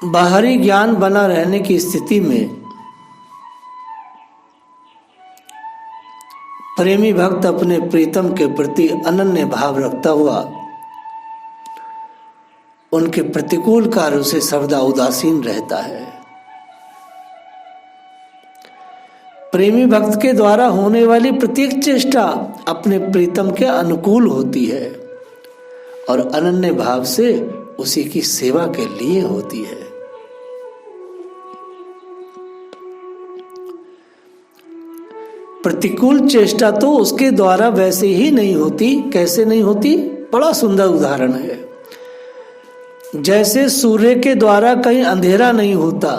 बाहरी ज्ञान बना रहने की स्थिति में प्रेमी भक्त अपने प्रीतम के प्रति अनन्य भाव रखता हुआ उनके प्रतिकूल कार्यों से सर्वदा उदासीन रहता है। प्रेमी भक्त के द्वारा होने वाली प्रत्येक चेष्टा अपने प्रीतम के अनुकूल होती है और अनन्य भाव से उसी की सेवा के लिए होती है। प्रतिकूल चेष्टा तो उसके द्वारा वैसे ही नहीं होती। कैसे नहीं होती? बड़ा सुंदर उदाहरण है। जैसे सूर्य के द्वारा कहीं अंधेरा नहीं होता,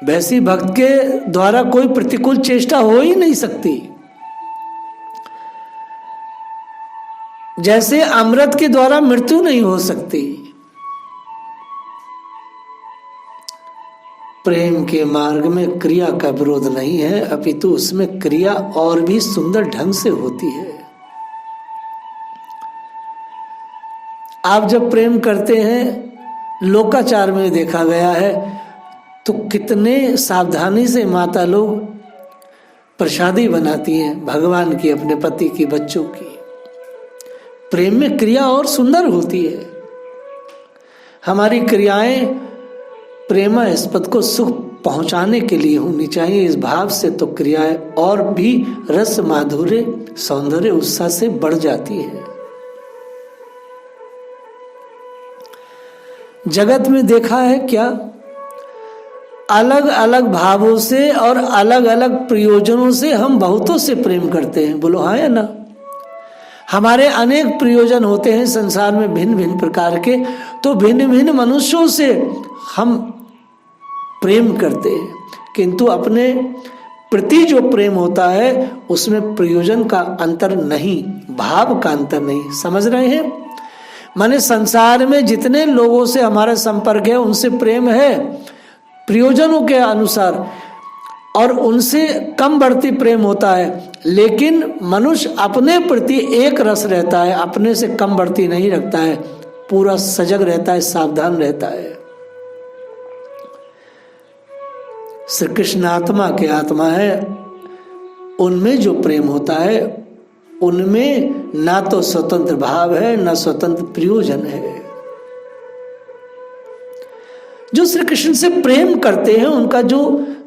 वैसी भक्त के द्वारा कोई प्रतिकूल चेष्टा हो ही नहीं सकती। जैसे अमृत के द्वारा मृत्यु नहीं हो सकती। प्रेम के मार्ग में क्रिया का विरोध नहीं है, अपितु उसमें क्रिया और भी सुंदर ढंग से होती है। आप जब प्रेम करते हैं, लोकाचार में देखा गया है, तो कितने सावधानी से माता लोग प्रसादी बनाती हैं भगवान की, अपने पति की, बच्चों की। प्रेम में क्रिया और सुंदर होती है। हमारी क्रियाएं प्रेमास्पद को सुख पहुंचाने के लिए होनी चाहिए। इस भाव से तो क्रियाएं और भी रस, माधुर्य, सौंदर्य, उत्साह से बढ़ जाती है। जगत में देखा है क्या, अलग अलग भावों से और अलग अलग प्रयोजनों से हम बहुतों से प्रेम करते हैं। बोलो हाँ या ना? हमारे अनेक प्रयोजन होते हैं संसार में भिन्न भिन्न प्रकार के, तो भिन्न भिन्न मनुष्यों से हम प्रेम करते हैं, किंतु अपने प्रति जो प्रेम होता है उसमें प्रयोजन का अंतर नहीं, भाव का अंतर नहीं। समझ रहे हैं? माने संसार में जितने लोगों से हमारा संपर्क है उनसे प्रेम है प्रयोजनों के अनुसार, और उनसे कम बढ़ती प्रेम होता है। लेकिन मनुष्य अपने प्रति एक रस रहता है, अपने से कम बढ़ती नहीं रखता है, पूरा सजग रहता है, सावधान रहता है। श्री कृष्ण आत्मा के आत्मा है, उनमें जो प्रेम होता है उनमें ना तो स्वतंत्र भाव है ना स्वतंत्र प्रयोजन है। जो श्री कृष्ण से प्रेम करते हैं उनका जो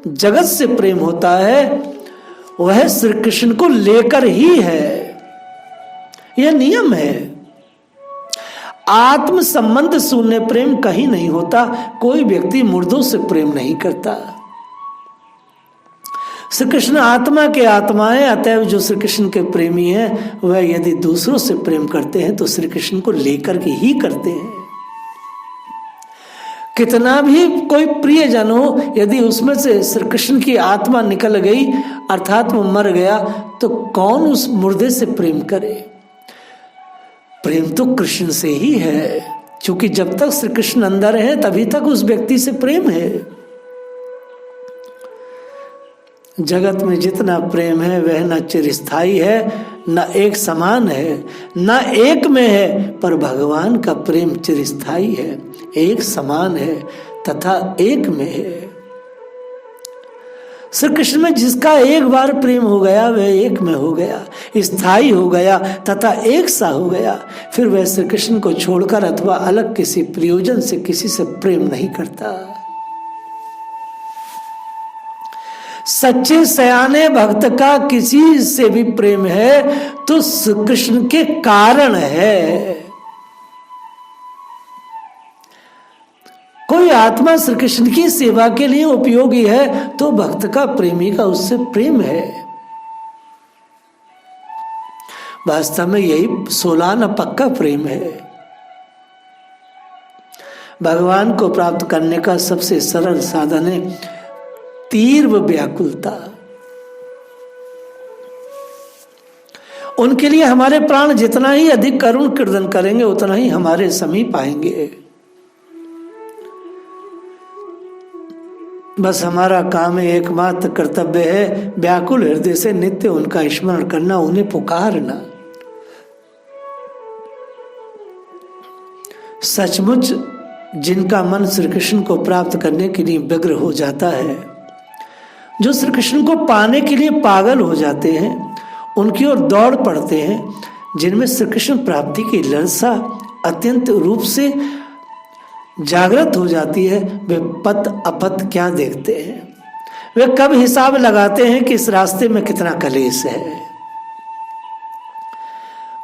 जगत से प्रेम होता है वह श्री कृष्ण को लेकर ही है। यह नियम है। आत्म संबंध शून्य प्रेम कहीं नहीं होता। कोई व्यक्ति मुर्दों से प्रेम नहीं करता। श्री कृष्ण आत्मा के आत्मा है, अतएव जो श्री कृष्ण के प्रेमी हैं वह यदि दूसरों से प्रेम करते हैं तो श्री कृष्ण को लेकर के ही करते हैं। कितना भी कोई प्रियजन हो, यदि उसमें से श्री कृष्ण की आत्मा निकल गई अर्थात वो मर गया, तो कौन उस मुर्दे से प्रेम करे? प्रेम तो कृष्ण से ही है, क्योंकि जब तक श्री कृष्ण अंदर है तभी तक उस व्यक्ति से प्रेम है। जगत में जितना प्रेम है वह न चिरस्थायी है, न एक समान है, न एक में है, पर भगवान का प्रेम चिरस्थायी है, एक समान है तथा एक में है। श्री कृष्ण में जिसका एक बार प्रेम हो गया वह एक में हो गया, स्थायी हो गया तथा एक सा हो गया। फिर वह श्री कृष्ण को छोड़कर अथवा अलग किसी प्रयोजन से किसी से प्रेम नहीं करता। सच्चे सयाने भक्त का किसी से भी प्रेम है तो श्री कृष्ण के कारण है। कोई आत्मा श्री कृष्ण की सेवा के लिए उपयोगी है तो भक्त का, प्रेमी का उससे प्रेम है। वास्तव में यही सोलाना पक्का प्रेम है। भगवान को प्राप्त करने का सबसे सरल साधन है तीव्र व्याकुलता। उनके लिए हमारे प्राण जितना ही अधिक करुण कीर्तन करेंगे उतना ही हमारे समीप आएंगे। बस हमारा काम है, एकमात्र कर्तव्य है व्याकुल हृदय से नित्य उनका स्मरण करना, उन्हें पुकारना। सचमुच जिनका मन श्री कृष्ण को प्राप्त करने के लिए व्यग्र हो जाता है, जो श्री कृष्ण को पाने के लिए पागल हो जाते हैं, उनकी ओर दौड़ पड़ते हैं, जिनमें श्री कृष्ण प्राप्ति की लालसा अत्यंत रूप से जागृत हो जाती है, वे पत अपत क्या देखते हैं। वे कब हिसाब लगाते हैं कि इस रास्ते में कितना कलेश है।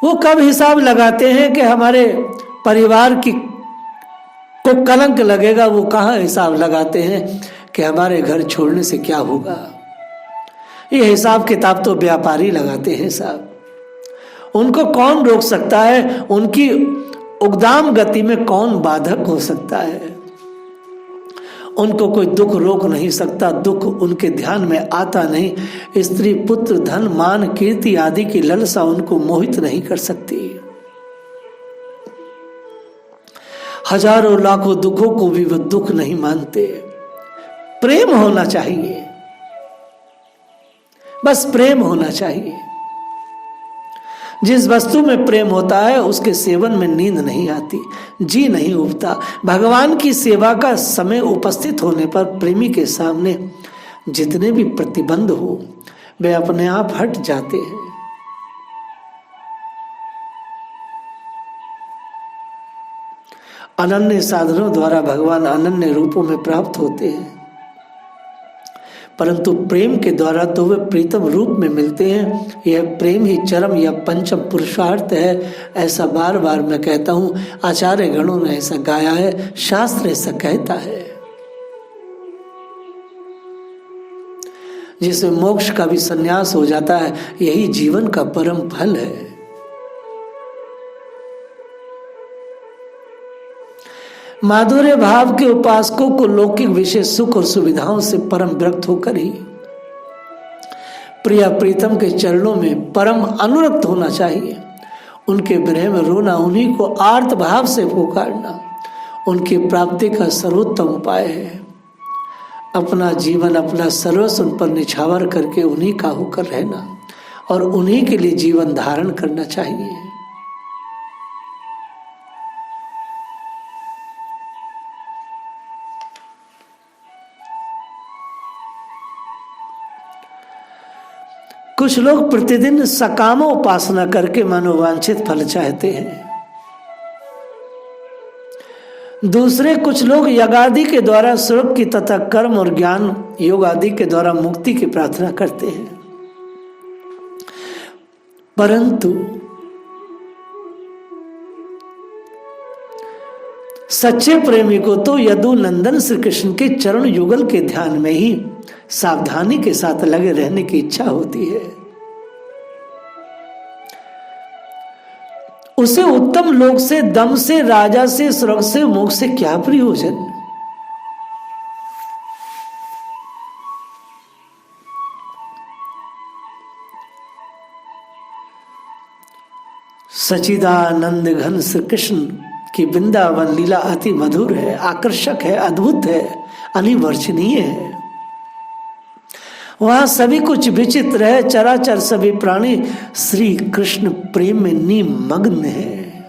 वो कब हिसाब लगाते हैं कि हमारे परिवार की को कलंक लगेगा। वो कहाँ हिसाब लगाते हैं कि हमारे घर छोड़ने से क्या होगा। ये हिसाब किताब तो व्यापारी लगाते हैं साहब। उनको कौन रोक सकता है, उनकी उद्दाम गति में कौन बाधक हो सकता है। उनको कोई दुख रोक नहीं सकता, दुख उनके ध्यान में आता नहीं। स्त्री पुत्र धन मान कीर्ति आदि की लालसा उनको मोहित नहीं कर सकती। हजारों लाखों दुखों को भी वो दुख नहीं मानते। प्रेम होना चाहिए, बस प्रेम होना चाहिए। जिस वस्तु में प्रेम होता है उसके सेवन में नींद नहीं आती, जी नहीं उबता। भगवान की सेवा का समय उपस्थित होने पर प्रेमी के सामने जितने भी प्रतिबंध हो वे अपने आप हट जाते हैं। अनन्य साधनों द्वारा भगवान अनन्य रूपों में प्राप्त होते हैं, परंतु प्रेम के द्वारा तो वे प्रीतम रूप में मिलते हैं। यह प्रेम ही चरम या पंचम पुरुषार्थ है, ऐसा बार बार मैं कहता हूं। आचार्य गणों ने ऐसा गाया है, शास्त्र ऐसा कहता है। जिसमें मोक्ष का भी संन्यास हो जाता है, यही जीवन का परम फल है। माधुर्य भाव के उपासकों को लौकिक विषय सुख और सुविधाओं से परम विरक्त होकर ही प्रिया प्रीतम के चरणों में परम अनुरक्त होना चाहिए। उनके विरह में रोना, उन्हीं को आर्त भाव से पुकारना उनकी प्राप्ति का सर्वोत्तम उपाय है। अपना जीवन, अपना सर्वस्व उन पर निछावर करके उन्हीं का होकर रहना और उन्हीं के लिए जीवन धारण करना चाहिए। कुछ लोग प्रतिदिन सकाम उपासना करके मनोवांछित फल चाहते हैं। दूसरे कुछ लोग यज्ञादि के द्वारा स्वर्ग की तथा कर्म और ज्ञान योग आदि के द्वारा मुक्ति की प्रार्थना करते हैं। परंतु सच्चे प्रेमी को तो यदु नंदन श्री कृष्ण के चरण युगल के ध्यान में ही सावधानी के साथ लगे रहने की इच्छा होती है। उसे उत्तम लोक से, दम से, राजा से, स्वर्ग से, मोक्ष से क्या प्रयोजन। सच्चिदानंद घन श्री कृष्ण की वृंदावन लीला अति मधुर है, आकर्षक है, अद्भुत है, अनिवर्चनीय है। वहां सभी कुछ विचित्र है, चराचर सभी प्राणी श्री कृष्ण प्रेम में निमग्न है।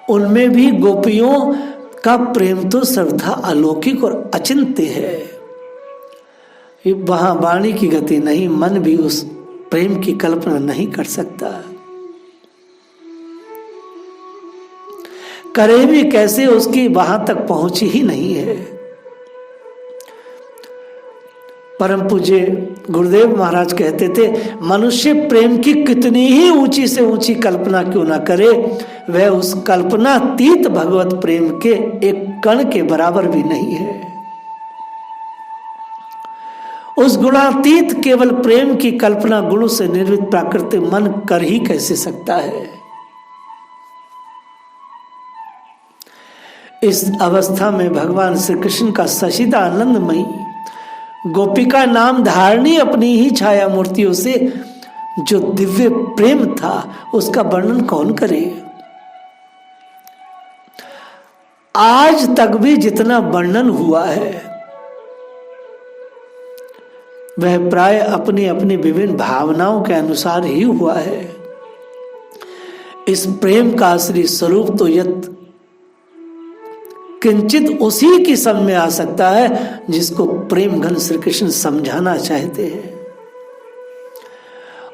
उनमें भी गोपियों का प्रेम तो श्रद्धा अलौकिक और अचिंत्य है। वहां वाणी की गति नहीं, मन भी उस प्रेम की कल्पना नहीं कर सकता। करे भी कैसे, उसकी वहां तक पहुंची ही नहीं है। परम पूज्य गुरुदेव महाराज कहते थे, मनुष्य प्रेम की कितनी ही ऊंची से ऊंची कल्पना क्यों ना करे, वह उस कल्पनातीत भगवत प्रेम के एक कण के बराबर भी नहीं है। उस गुणातीत केवल प्रेम की कल्पना गुणों से निर्मित प्राकृतिक मन कर ही कैसे सकता है। इस अवस्था में भगवान श्री कृष्ण का सचिदा आनंदमयी गोपिका नाम धारणी अपनी ही छाया मूर्तियों से जो दिव्य प्रेम था, उसका वर्णन कौन करे। आज तक भी जितना वर्णन हुआ है वह प्राय अपनी अपनी विभिन्न भावनाओं के अनुसार ही हुआ है। इस प्रेम का असली स्वरूप तो यत किंचित उसी की समझ में आ सकता है जिसको प्रेम घन श्री कृष्ण समझाना चाहते हैं,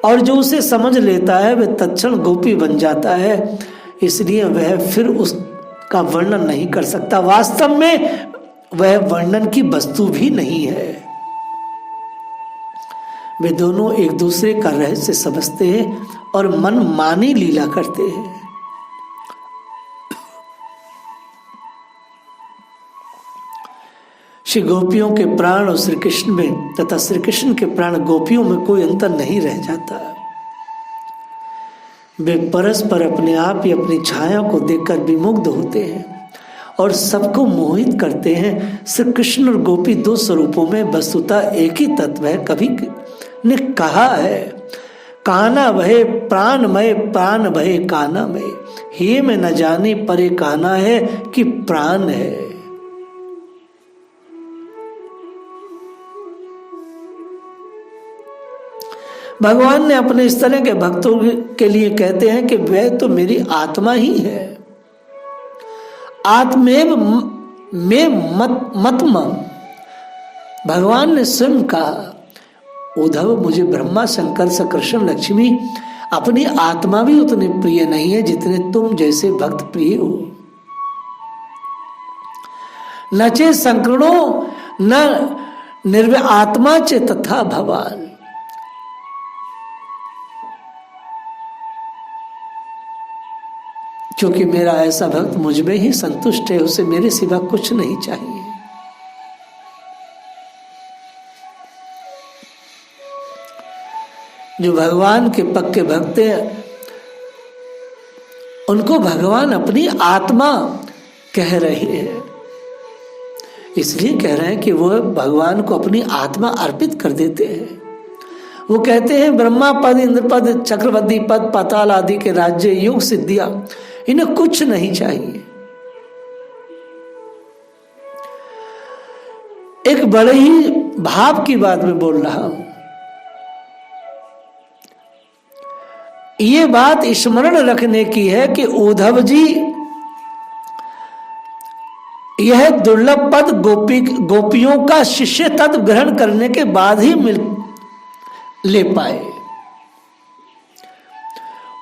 और जो उसे समझ लेता है वह तत्क्षण गोपी बन जाता है, इसलिए वह फिर उसका वर्णन नहीं कर सकता। वास्तव में वह वर्णन की वस्तु भी नहीं है। वे दोनों एक दूसरे का रहस्य समझते हैं और मन मानी लीला करते हैं। श्री गोपियों के प्राण और श्री कृष्ण में तथा श्री कृष्ण के प्राण गोपियों में कोई अंतर नहीं रह जाता। वे परस्पर अपने आप ही अपनी छाया को देखकर विमुग्ध होते हैं और सबको मोहित करते हैं। श्री कृष्ण और गोपी दो स्वरूपों में वस्तुतः एक ही तत्व है। कभी ने कहा है, काना भय प्राणमय प्राण भय कानामय, हे में न जाने परे काना है कि प्राण है। भगवान ने अपने इस तरह के भक्तों के लिए कहते हैं कि वह तो मेरी आत्मा ही है। आत्मेव में मतम, भगवान ने स्वयं कहा, उद्धव मुझे ब्रह्मा शंकर कृष्ण लक्ष्मी अपनी आत्मा भी उतने प्रिय नहीं है जितने तुम जैसे भक्त प्रिय हो। न चे संकरणो न निर्वय आत्मा चे तथा भवान, क्योंकि मेरा ऐसा भक्त मुझ में ही संतुष्ट है, उसे मेरे सिवा कुछ नहीं चाहिए। जो भगवान के पक्के भक्त हैं उनको भगवान अपनी आत्मा कह रहे हैं, इसलिए कह रहे हैं कि वो भगवान को अपनी आत्मा अर्पित कर देते हैं। वो कहते हैं ब्रह्मा पद, इंद्र पद, चक्रवर्ती पद, पाताल आदि के राज्य, योग सिद्धियां, इन्हें कुछ नहीं चाहिए। एक बड़े ही भाव की बात मैं बोल रहा हूं। ये बात स्मरण रखने की है कि उद्धव जी यह दुर्लभ पद गोपियों का शिष्य तत्व ग्रहण करने के बाद ही ले पाए।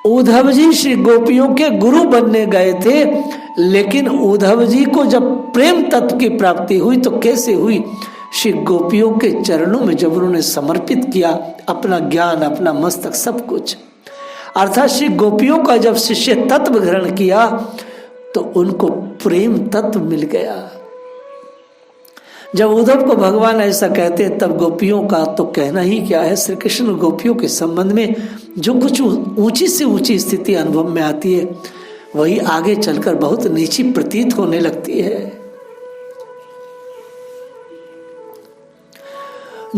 उद्धव जी श्री गोपियों के गुरु बनने गए थे, लेकिन उद्धव जी को जब प्रेम तत्व की प्राप्ति हुई तो कैसे हुई? श्री गोपियों के चरणों में जब उन्होंने समर्पित किया अपना ज्ञान, अपना मस्तक, सब कुछ, अर्थात श्री गोपियों का जब शिष्य तत्व ग्रहण किया तो उनको प्रेम तत्व मिल गया। जब उद्धव को भगवान ऐसा कहते हैं तब गोपियों का तो कहना ही क्या है। श्री कृष्ण और गोपियों के संबंध में जो कुछ ऊंची से ऊंची स्थिति अनुभव में आती है वही आगे चलकर बहुत नीची प्रतीत होने लगती है।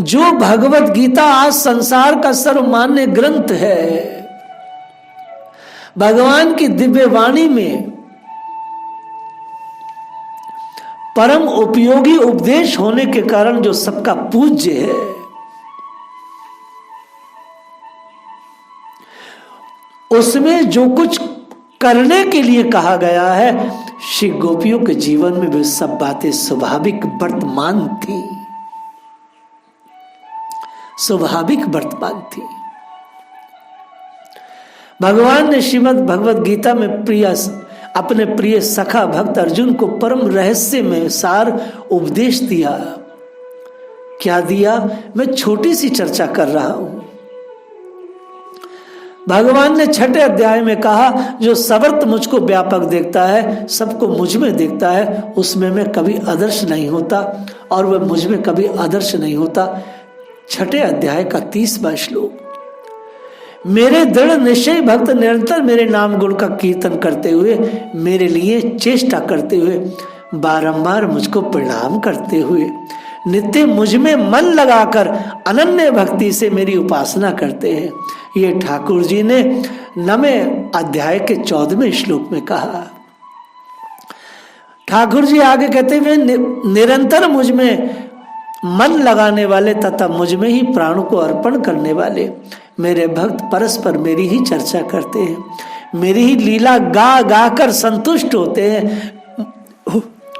जो भगवत गीता आज संसार का सर्वमान्य ग्रंथ है, भगवान की दिव्य वाणी में परम उपयोगी उपदेश होने के कारण जो सबका पूज्य है, उसमें जो कुछ करने के लिए कहा गया है, श्री गोपियों के जीवन में वे सब बातें स्वाभाविक वर्तमान थी, स्वाभाविक वर्तमान थी। भगवान ने श्रीमद् भगवत गीता में अपने प्रिय सखा भक्त अर्जुन को परम रहस्य में सार उपदेश दिया। क्या दिया? मैं छोटी सी चर्चा कर रहा हूं। भगवान ने 6ठे अध्याय में कहा, जो सर्वत्र मुझको व्यापक देखता है, सबको मुझ में देखता है, उसमें मैं कभी आदर्श नहीं होता और वह मुझ में कभी आदर्श नहीं होता। 6ठे अध्याय का 30वां श्लोक। मेरे दृढ़ निश्चय भक्त निरंतर मेरे नाम गुण का कीर्तन करते हुए, मेरे लिए चेष्टा करते हुए, बारंबार मुझको प्रणाम करते हुए, नित्य मुझ में मन लगाकर अनन्य भक्ति से मेरी उपासना करते हैं। ये ठाकुर जी ने 9वें अध्याय के 14वें श्लोक में कहा। ठाकुर जी आगे कहते हुए, निरंतर मुझ में मन लगाने वाले तथा मुझ में ही प्राणों को अर्पण करने वाले मेरे भक्त परस्पर मेरी ही चर्चा करते हैं। मेरी ही लीला गा गा कर संतुष्ट होते हैं,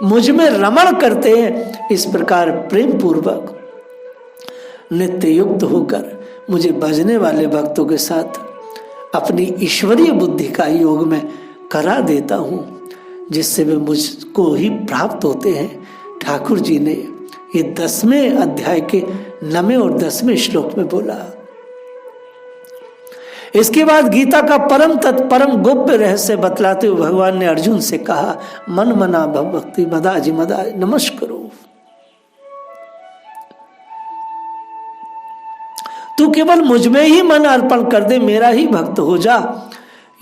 मुझ में रमण करते हैं। इस प्रकार प्रेम पूर्वक नित्य युक्त होकर मुझे भजने वाले भक्तों के साथ अपनी ईश्वरीय बुद्धि का योग में करा देता हूँ, जिससे वे मुझको ही प्राप्त होते हैं। ठाकुर जी ने ये 10वें अध्याय के 9वें और 10वें श्लोक में बोला। इसके बाद गीता का परम तत्परम गोप्य रहस्य बतलाते हुए भगवान ने अर्जुन से कहा, मन मना भव भक्ति मदाजी मदाय नमस्करो। तू केवल मुझ में ही मन अर्पण कर दे, मेरा ही भक्त हो जा।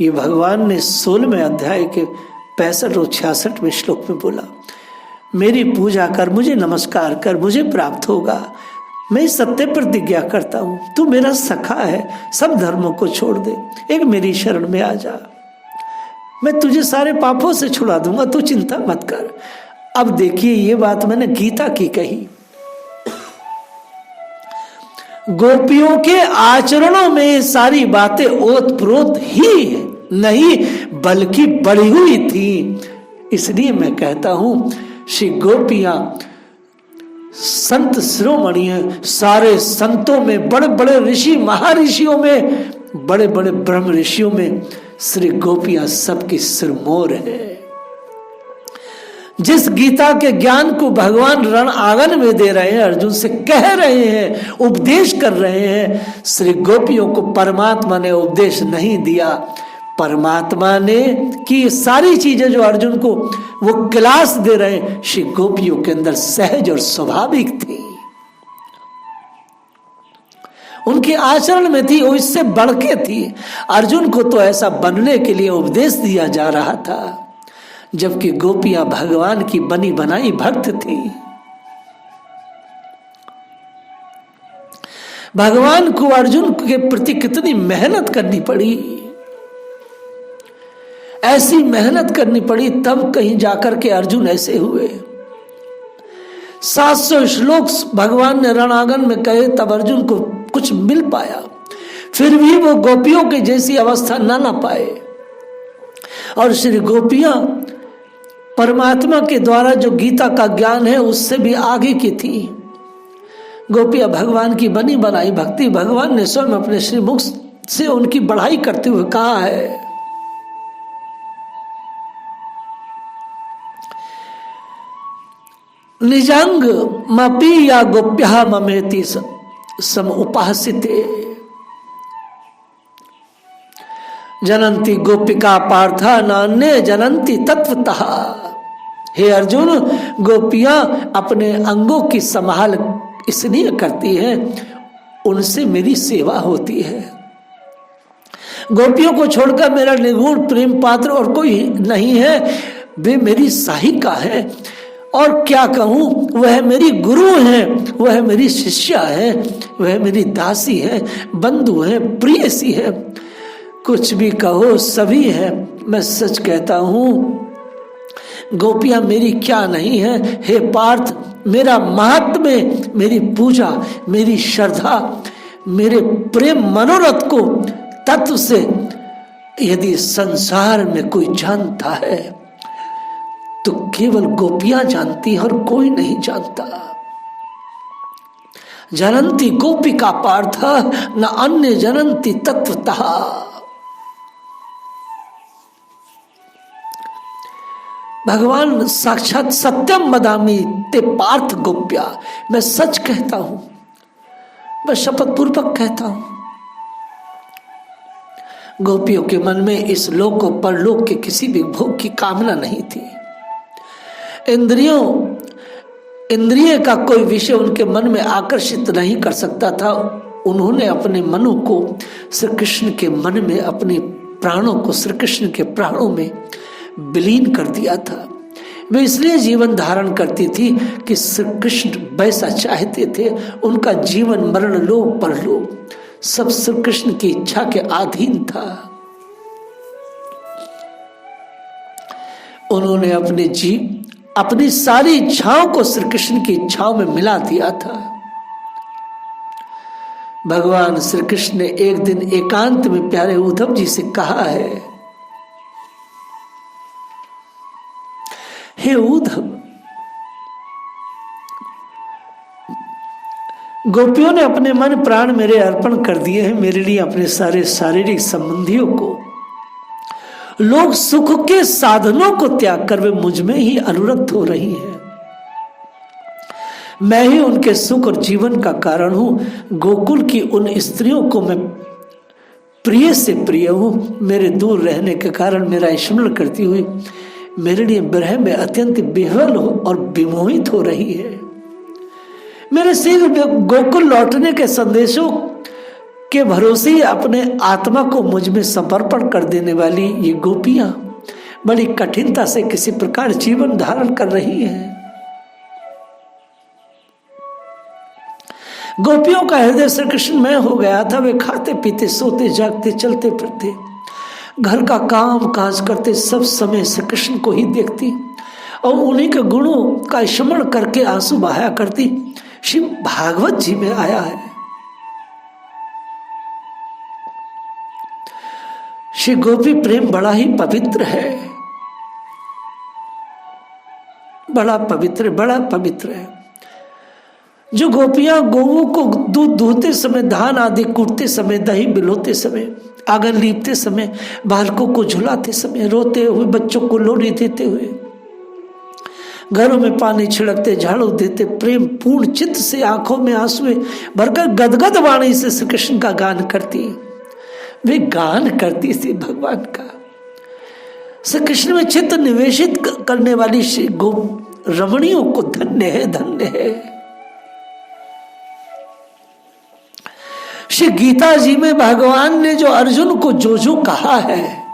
ये भगवान ने 16वें अध्याय के 65 और 66वें श्लोक में बोला। मेरी पूजा कर, मुझे नमस्कार कर, मुझे प्राप्त होगा। मैं सत्य प्रतिज्ञा करता हूं, तू मेरा सखा है, सब धर्मों को छोड़ दे, एक मेरी शरण में आ जा, मैं तुझे सारे पापों से छुड़ा दूंगा, तू चिंता मत कर। अब देखिए, ये बात मैंने गीता की कही। गोपियों के आचरणों में ये सारी बातें ओतप्रोत ही नहीं बल्कि बढ़ी हुई थी। इसलिए मैं कहता हूं, श्री गोपियां संत शिरोमणि है। सारे संतों में, बड़े बड़े ऋषि महर्षियों में, बड़े बड़े ब्रह्म ऋषियों में श्री गोपियां सबकी सिरमौर है। जिस गीता के ज्ञान को भगवान रण आंगन में दे रहे हैं, अर्जुन से कह रहे हैं, उपदेश कर रहे हैं, श्री गोपियों को परमात्मा ने उपदेश नहीं दिया। परमात्मा ने की सारी चीजें जो अर्जुन को वो क्लास दे रहे हैं, श्री गोपियों के अंदर सहज और स्वाभाविक थी, उनके आचरण में थी, वो इससे बढ़ के थी। अर्जुन को तो ऐसा बनने के लिए उपदेश दिया जा रहा था, जबकि गोपियां भगवान की बनी बनाई भक्त थी। भगवान को अर्जुन के प्रति कितनी मेहनत करनी पड़ी, ऐसी मेहनत करनी पड़ी, तब कहीं जाकर के अर्जुन ऐसे हुए। 700 श्लोक भगवान ने रणांगन में कहे, तब अर्जुन को कुछ मिल पाया, फिर भी वो गोपियों के जैसी अवस्था ना पाए। और श्री गोपियां परमात्मा के द्वारा जो गीता का ज्ञान है उससे भी आगे की थी। गोपियां भगवान की बनी बनाई भक्ति, भगवान ने स्वयं अपने श्रीमुख से उनकी बढ़ाई करते हुए कहा है, निजंग मपी या गोप्या ममेति सम उपासिते जनंती गोपिका पार्था नान्य जनंती तत्वतः। हे अर्जुन, गोपियां अपने अंगों की संभाल इसलिए करती हैं, उनसे मेरी सेवा होती है। गोपियों को छोड़कर मेरा निर्गुण प्रेम पात्र और कोई नहीं है, वे मेरी सहायिका है। और क्या कहूँ, वह मेरी गुरु है, वह मेरी शिष्या है, वह मेरी दासी है, बंधु है, प्रियसी है, कुछ भी कहो सभी है। मैं सच कहता हूँ, गोपियां मेरी क्या नहीं है। हे पार्थ, मेरा महात्म्य, मेरी पूजा, मेरी श्रद्धा, मेरे प्रेम मनोरथ को तत्व से यदि संसार में कोई जानता है तो केवल गोपियां जानती है और कोई नहीं जानता। जनंती गोपिका पार्थ न अन्य जनंती तत्वतः। भगवान साक्षात सत्यम वदामि ते पार्थ गोप्या, मैं सच कहता हूं, मैं शपथ पूर्वक कहता हूं। गोपियों के मन में इस लोक और परलोक के किसी भी भोग की कामना नहीं थी। इंद्रिय का कोई विषय उनके मन में आकर्षित नहीं कर सकता था। उन्होंने अपने मनो को श्री कृष्ण के मन में, अपने प्राणों को श्री कृष्ण के प्राणों में विलीन कर दिया था। वे इसलिए जीवन धारण करती थी कि श्री कृष्ण वैसा चाहते थे। उनका जीवन मरण लोक परलोक सब श्री कृष्ण की इच्छा के अधीन था। उन्होंने अपनी सारी इच्छाओं को श्री कृष्ण की इच्छाओं में मिला दिया था। भगवान श्री कृष्ण ने एक दिन एकांत में प्यारे उद्धव जी से कहा है, हे उद्धव, गोपियों ने अपने मन प्राण मेरे अर्पण कर दिए हैं। मेरे लिए अपने सारे शारीरिक संबंधियों को, लोग सुख के साधनों को त्याग कर वे मुझ में ही अनुरक्त हो रही हैं। मैं ही उनके सुख और जीवन का कारण हूं। गोकुल की उन स्त्रियों को मैं प्रिय से प्रिय हूं। मेरे दूर रहने के कारण मेरा स्मरण करती हुई मेरे लिए विरह में अत्यंत विह्वल और विमोहित हो रही है। मेरे शीघ्र गोकुल लौटने के संदेशों के भरोसे ही अपने आत्मा को मुझ में समर्पण कर देने वाली ये गोपियां बड़ी कठिनता से किसी प्रकार जीवन धारण कर रही हैं। गोपियों का हृदय श्री कृष्णमय हो गया था। वे खाते पीते सोते जागते चलते फिरते घर का काम काज करते सब समय श्री कृष्ण को ही देखती और उन्हीं के गुणों का स्मरण करके आंसू बहाया करती। श्री भागवत जी में आया है, श्री गोपी प्रेम बड़ा ही पवित्र है, बड़ा पवित्र, बड़ा पवित्र है। जो गोपियां गौओं को दूध दूहते समय, धान आदि कूटते समय, दही बिलोते समय, आंगन लीपते समय, बालकों को झुलाते समय, रोते हुए बच्चों को लोरी देते हुए, घरों में पानी छिड़कते, झाड़ू देते, प्रेम पूर्ण चित्त से आंखों में आंसू भरकर गदगद वाणी से श्री कृष्ण का गान करती, वे गान करती थी भगवान का। श्री कृष्ण में चित्त निवेशित करने वाली श्री गो रमणियों को धन्य है, धन्य है। श्री गीता जी में भगवान ने जो अर्जुन को जो जो कहा है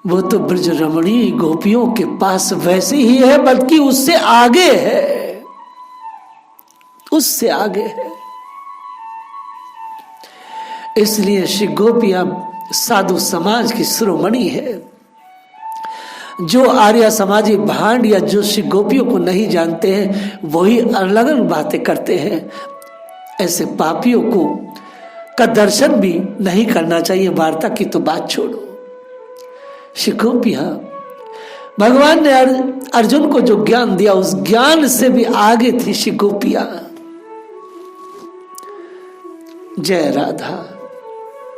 वो तो ब्रज रमणी गोपियों के पास वैसे ही है, बल्कि उससे आगे है, उससे आगे है। इसलिए श्री गोपियां साधु समाज की शिरोमणि है। जो आर्य समाजी भांड या जो श्री गोपियों को नहीं जानते हैं वही अलग अलग बातें करते हैं। ऐसे पापियों को का दर्शन भी नहीं करना चाहिए। वार्ता की तो बात छोड़ो। श्री गोपियां, भगवान ने अर्जुन को जो ज्ञान दिया उस ज्ञान से भी आगे थी श्री गोपियां। जय राधा।